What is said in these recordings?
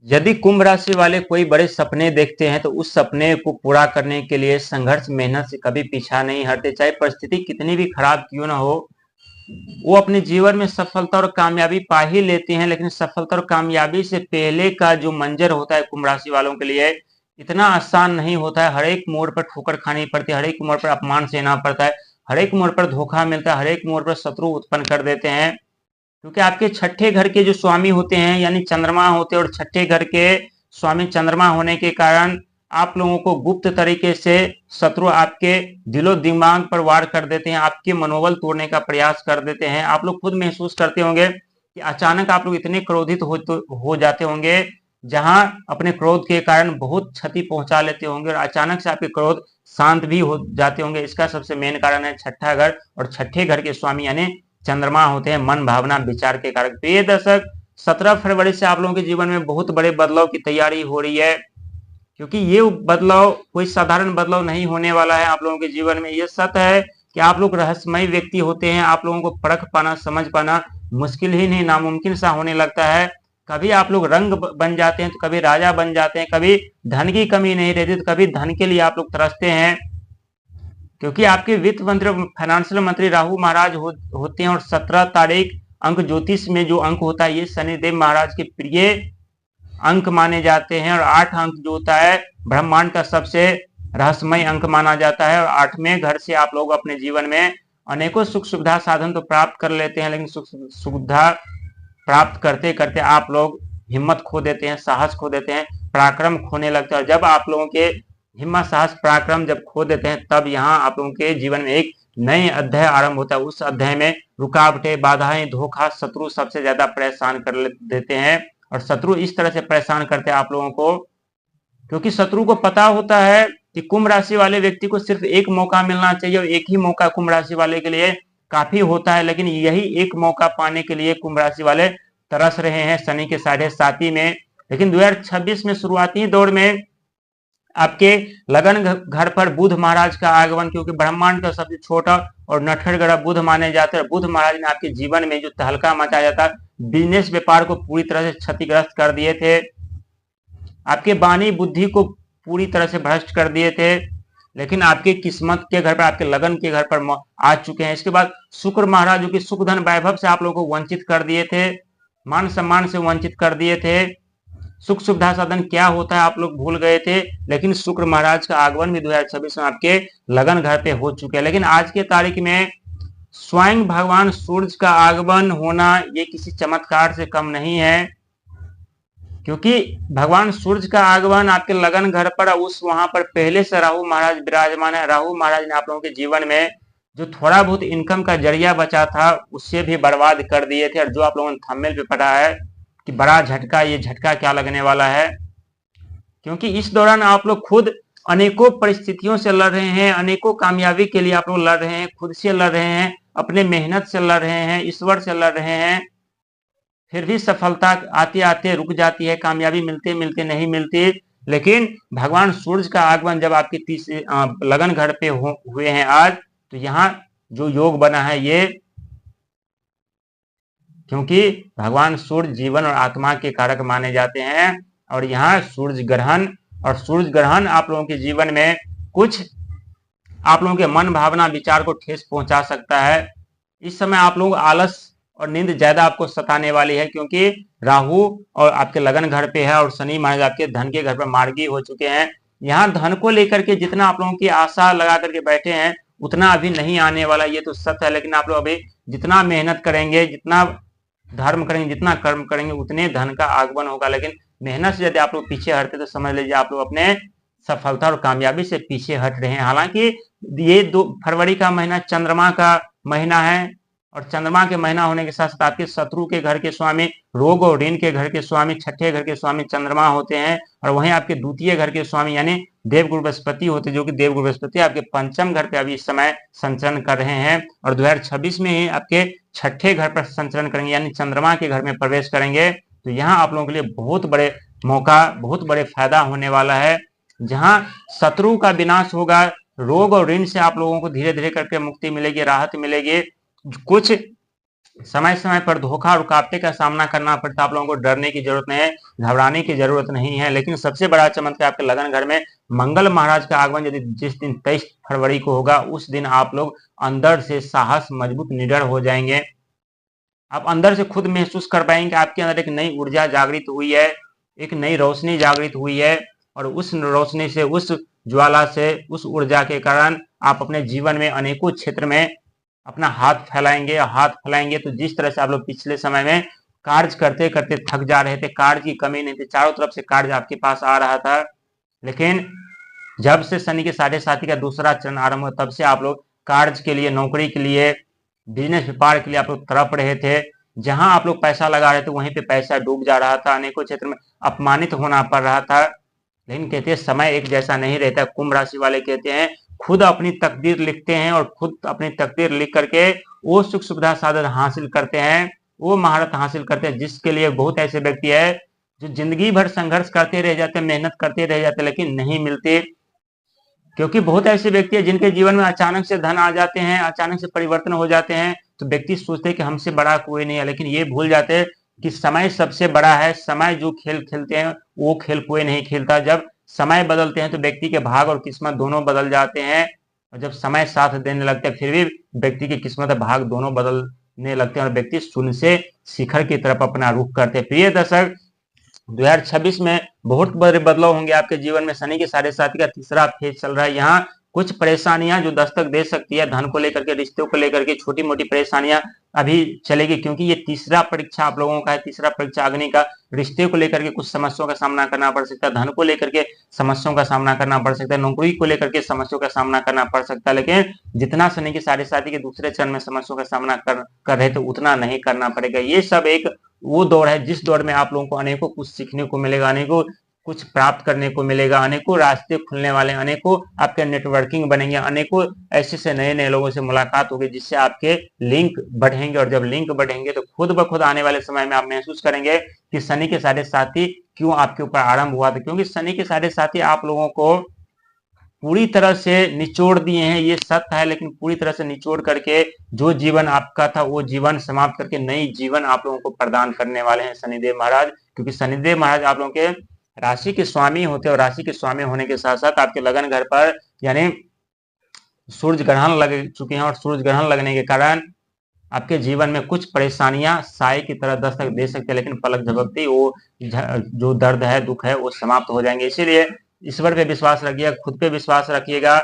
यदि कुंभ राशि वाले कोई बड़े सपने देखते हैं तो उस सपने को पूरा करने के लिए संघर्ष मेहनत से कभी पीछा नहीं हटते। चाहे परिस्थिति कितनी भी खराब क्यों ना हो, वो अपने जीवन में सफलता और कामयाबी पा ही लेते हैं। लेकिन सफलता और कामयाबी से पहले का जो मंजर होता है कुंभ राशि वालों के लिए इतना आसान नहीं होता है। हर एक मोड़ पर ठोकर खानी पड़ती है, हर एक मोड़ पर अपमान सहना पड़ता है, हर एक मोड़ पर धोखा मिलता है, हर एक मोड़ पर शत्रु उत्पन्न कर देते हैं। क्योंकि आपके छठे घर के जो स्वामी होते हैं यानी चंद्रमा होते हैं, और छठे घर के स्वामी चंद्रमा होने के कारण आप लोगों को गुप्त तरीके से शत्रु आपके दिलो दिमाग पर वार कर देते हैं, आपके मनोबल तोड़ने का प्रयास कर देते हैं। आप लोग खुद महसूस करते होंगे कि अचानक आप लोग इतने क्रोधित हो जाते होंगे, जहां अपने क्रोध के कारण बहुत क्षति पहुंचा लेते होंगे, और अचानक से आपके क्रोध शांत भी हो जाते होंगे। इसका सबसे मेन कारण है छठा घर, और छठे घर के स्वामी यानी चंद्रमा होते हैं मन भावना विचार के कारक। तो ये दर्शक 17 फरवरी से आप लोगों के जीवन में बहुत बड़े बदलाव की तैयारी हो रही है, क्योंकि ये बदलाव कोई साधारण बदलाव नहीं होने वाला है आप लोगों के जीवन में। ये सत्य है कि आप लोग रहस्यमय व्यक्ति होते हैं, आप लोगों को परख पाना समझ पाना मुश्किल ही नहीं नामुमकिन सा होने लगता है। कभी आप लोग रंग बन जाते हैं तो कभी राजा बन जाते हैं, कभी धन की कमी नहीं रहती तो कभी धन के लिए आप लोग तरसते हैं, क्योंकि आपके वित्त मंत्री फाइनेंशियल मंत्री राहु महाराज होते हैं। और 17 तारीख अंक ज्योतिष में जो अंक होता है ये शनिदेव महाराज के प्रिय अंक माने जाते हैं। और 8 अंक जो होता है ब्रह्मांड का सबसे रहस्यमय अंक माना जाता है। और 8वें घर से आप लोग अपने जीवन में अनेकों सुख सुविधा साधन तो प्राप्त कर लेते हैं, लेकिन सुख सुविधा प्राप्त करते करते आप लोग हिम्मत खो देते हैं, साहस खो देते हैं, पराक्रम खोने लगते हैं। और जब आप लोगों के हिम्मत साहस पराक्रम जब खो देते हैं तब यहाँ आप लोगों के जीवन में एक नए अध्याय आरंभ होता है। उस अध्याय में रुकावटें बाधाएं धोखा शत्रु सबसे ज्यादा परेशान कर देते हैं। और शत्रु इस तरह से परेशान करते हैं आप लोगों को, क्योंकि शत्रु को पता होता है कि कुंभ राशि वाले व्यक्ति को सिर्फ एक मौका मिलना चाहिए, और एक ही मौका कुंभ राशि वाले के लिए काफी होता है। लेकिन यही एक मौका पाने के लिए कुंभ राशि वाले तरस रहे हैं शनि के 7.5 में। लेकिन 2026 में शुरुआती दौर में आपके लगन घर पर बुध महाराज का आगमन, क्योंकि ब्रह्मांड का सबसे छोटा और नटखट ग्रह बुध माने जाते हैं। बुध महाराज ने आपके जीवन में जो तहलका मचाया था, बिजनेस व्यापार को पूरी तरह से क्षतिग्रस्त कर दिए थे, आपके वाणी बुद्धि को पूरी तरह से भ्रष्ट कर दिए थे। लेकिन आपके किस्मत के घर पर आपके लगन के घर पर आ चुके हैं। इसके बाद शुक्र महाराज जो कि सुख धन वैभव से आप लोगों को वंचित कर दिए थे, मान सम्मान से वंचित कर दिए थे, सुख सुविधा साधन क्या होता है आप लोग भूल गए थे। लेकिन शुक्र महाराज का आगमन भी 2026 में आपके लगन घर पे हो चुके हैं। लेकिन आज के तारीख में स्वयं भगवान सूर्य का आगमन होना ये किसी चमत्कार से कम नहीं है, क्योंकि भगवान सूर्य का आगमन आपके लगन घर पर उस वहां पर पहले से राहु महाराज विराजमान है। राहु महाराज ने आप लोगों के जीवन में जो थोड़ा बहुत इनकम का जरिया बचा था उससे भी बर्बाद कर दिए थे। और जो आप लोगों ने थंबनेल पे पढ़ा है कि बड़ा झटका, ये झटका क्या लगने वाला है, क्योंकि इस दौरान आप लोग खुद अनेकों परिस्थितियों से लड़ रहे हैं, अनेकों कामयाबी के लिए आप लोग लड़ रहे हैं, खुद से लड़ रहे हैं, अपने मेहनत से लड़ रहे हैं, ईश्वर से लड़ रहे हैं। फिर भी सफलता आते आते रुक जाती है, कामयाबी मिलते मिलते नहीं मिलती। लेकिन भगवान सूर्य का आगमन जब आपके लगन घर पे हुए हैं आज, तो यहाँ जो योग बना है ये, क्योंकि भगवान सूर्य जीवन और आत्मा के कारक माने जाते हैं। और यहाँ सूर्य ग्रहण, और सूर्य ग्रहण आप लोगों के जीवन में कुछ आप लोगों के मन भावना विचार को ठेस पहुंचा सकता है। इस समय आप लोग आलस और नींद ज्यादा आपको सताने वाली है, क्योंकि राहु और आपके लगन घर पे है और शनि महाराज आपके धन के घर पर मार्गी हो चुके हैं। यहाँ धन को लेकर के जितना आप लोगों की आशा लगा करके बैठे हैं उतना अभी नहीं आने वाला, ये तो सत्य है। लेकिन आप लोग अभी जितना मेहनत करेंगे, जितना धर्म करेंगे, जितना कर्म करेंगे, उतने धन का आगमन होगा। लेकिन मेहनत से यदि आप लोग पीछे हटते तो समझ लीजिए आप लोग अपने सफलता और कामयाबी से पीछे हट रहे हैं। हालांकि ये 2 फरवरी का महीना चंद्रमा का महीना है, और चंद्रमा के महीना होने के साथ साथ आपके शत्रु के घर के स्वामी, रोग और ऋण के घर के स्वामी, छठे घर के स्वामी चंद्रमा होते हैं। और वहीं आपके द्वितीय घर के स्वामी यानी देवगुरु बृहस्पति होते हैं, जो कि देवगुरु बृहस्पति आपके पंचम घर पे अभी इस समय संचरण कर रहे हैं। और 2026 में ही आपके छठे घर पर संचरण करेंगे, यानी चंद्रमा के घर में प्रवेश करेंगे। तो यहाँ आप लोगों के लिए बहुत बड़े मौका, बहुत बड़े फायदा होने वाला है, जहां शत्रु का विनाश होगा, रोग और ऋण से आप लोगों को धीरे धीरे करके मुक्ति मिलेगी, राहत मिलेगी। कुछ समय समय पर धोखा और रुकावटें का सामना करना पड़ता है। आप लोगों को डरने की जरूरत नहीं है, घबराने की जरूरत नहीं है। लेकिन सबसे बड़ा चमत्कार आपके लगन घर में मंगल महाराज का आगमन यदि जिस दिन 23 फरवरी को होगा, उस दिन आप लोग अंदर से साहस, मजबूत, निडर हो जाएंगे। आप अंदर से खुद महसूस कर पाएंगे आपके अंदर एक नई ऊर्जा जागृत हुई है, एक नई रोशनी जागृत हुई है। और उस रोशनी से, उस ज्वाला से, उस ऊर्जा के कारण आप अपने जीवन में अनेकों क्षेत्र में अपना हाथ फैलाएंगे। हाथ फैलाएंगे तो जिस तरह से आप लोग पिछले समय में कार्य करते करते थक जा रहे थे, कार्य की कमी नहीं थी, चारों तरफ से कार्य आपके पास आ रहा था, लेकिन जब से शनि के 7.5 का दूसरा चरण आरंभ हुआ, तब से आप लोग कार्य के लिए, नौकरी के लिए, बिजनेस व्यापार के लिए आप लोग तड़प रहे थे। जहां आप लोग पैसा लगा रहे थे वहीं पे पैसा डूब जा रहा था, अनेकों क्षेत्र में अपमानित होना पड़ रहा था। लेकिन कहते हैं समय एक जैसा नहीं रहता। कुंभ राशि वाले कहते हैं खुद अपनी तकदीर लिखते हैं और खुद अपनी तकदीर लिख करके वो सुख सुविधा साधन हासिल करते हैं, वो महारत हासिल करते हैं, जिसके लिए बहुत ऐसे व्यक्ति है जो जिंदगी भर संघर्ष करते रह जाते, मेहनत करते रह जाते, लेकिन नहीं मिलते। क्योंकि बहुत ऐसे व्यक्ति है जिनके जीवन में अचानक से धन आ जाते हैं, अचानक से परिवर्तन हो जाते हैं, तो व्यक्ति सोचते हैं कि हमसे बड़ा कोई नहीं है, लेकिन ये भूल जाते हैं कि समय सबसे बड़ा है। समय जो खेल खेलते हैं वो खेल कोई नहीं खेलता। जब समय बदलते हैं तो व्यक्ति के भाग और किस्मत दोनों बदल जाते हैं, और जब समय साथ देने लगते हैं फिर भी व्यक्ति की किस्मत और भाग दोनों बदलने लगते हैं और व्यक्ति शून्य से शिखर की तरफ अपना रुख करते हैं। प्रिय दर्शक, 2026 में बहुत बड़े बदलाव होंगे आपके जीवन में। शनि के 7.5 का तीसरा फेज चल रहा है। यहाँ कुछ परेशानियां जो दस्तक दे सकती है, धन को लेकर के, रिश्तों को लेकर के छोटी मोटी परेशानियां अभी चलेगी, क्योंकि ये तीसरा परीक्षा आप लोगों का है, तीसरा परीक्षा अग्नि का। रिश्ते को लेकर के कुछ समस्याओं का सामना करना पड़ सकता है, धन को लेकर के समस्याओं का सामना करना पड़ सकता है, नौकरी को लेकर के समस्याओं का सामना करना पड़ सकता है। लेकिन जितना शनि के 7.5 के दूसरे चरण में समस्याओं का सामना कर रहे थे उतना नहीं करना पड़ेगा। ये सब एक वो दौर है जिस दौर में आप लोगों को अनेकों कुछ सीखने को मिलेगा, अनेकों कुछ प्राप्त करने को मिलेगा, अनेकों रास्ते खुलने वाले, अनेकों आपके नेटवर्किंग बनेंगे, अनेकों ऐसे से नए नए लोगों से मुलाकात होगी जिससे आपके लिंक बढ़ेंगे। और जब लिंक बढ़ेंगे तो खुद ब खुद आने वाले समय में आप महसूस करेंगे कि शनि के 7.5 क्यों आपके ऊपर आरंभ हुआ था। क्योंकि शनि के 7.5 आप लोगों को पूरी तरह से निचोड़ दिए हैं, ये सत्य है, लेकिन पूरी तरह से निचोड़ करके जो जीवन आपका था वो जीवन समाप्त करके नई जीवन आप लोगों को प्रदान करने वाले हैं शनिदेव महाराज। क्योंकि शनिदेव महाराज आप लोगों के राशि के स्वामी होते हैं, और राशि के स्वामी होने के साथ साथ आपके लगन घर पर यानी सूर्य ग्रहण लग चुके हैं, और सूर्य ग्रहण लगने के कारण आपके जीवन में कुछ परेशानियां साए की तरह दस्तक दे सकते हैं, लेकिन पलक झपकते ही वो जो दर्द है, दुख है, वो समाप्त हो जाएंगे। इसीलिए ईश्वर पे विश्वास रखिएगा, खुद पे विश्वास रखिएगा,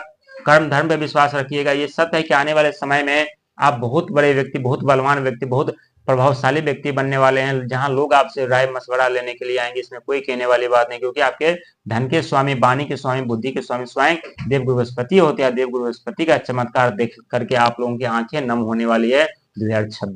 कर्म धर्म पे विश्वास रखिएगा। ये सत्य है कि आने वाले समय में आप बहुत बड़े व्यक्ति, बहुत बलवान व्यक्ति, बहुत प्रभावशाली व्यक्ति बनने वाले हैं, जहां लोग आपसे राय मशवरा लेने के लिए आएंगे। इसमें कोई कहने वाली बात नहीं, क्योंकि आपके धन के स्वामी, वाणी के स्वामी, बुद्धि के स्वामी स्वयं देवगुरु बृहस्पति होते हैं। देवगुरु बृहस्पति का चमत्कार देख करके आप लोगों की आंखें नम होने वाली है 2026।